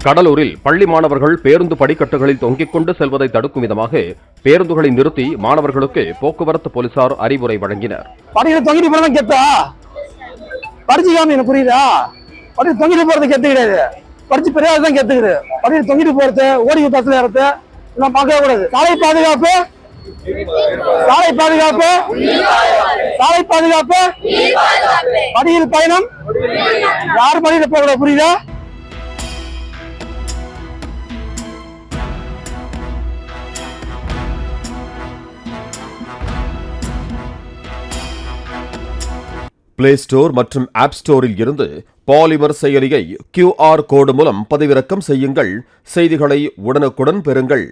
கடலூரில் பள்ளி மாணவர்கள் பேருந்து படிக்கட்டுகளில் தொங்கிக் கொண்டு செல்வதை தடுக்கும் விதமாக பேருந்துகளை நிறுத்தி மாணவர்களுக்கு போக்குவரத்து போலீசார் அறிவுரை வழங்கினர். புரியுதா? தொங்கிட்டு போறது கெத்து கிடையாது. படிச்சு பெரியாதான் கெத்துக்குது. படிச்சு தொங்கிட்டு போறது, ஓடி பஸ்ல ஏறது எல்லாம் பார்க்க கூடாது. சாலை பாதுகாப்பு, சாலை பாதுகாப்பு, சாலை பாதுகாப்பு, படியில் பயணம், யார் படியில போக கூடாது. புரியுதா? பிளே ஸ்டோர் மற்றும் ஆப் ஸ்டோரில் இருந்து பாலிமர் செயலியை QR கோடு மூலம் பதிவிறக்கம் செய்யுங்கள். செய்திகளை உடனுக்குடன் பெறுங்கள்.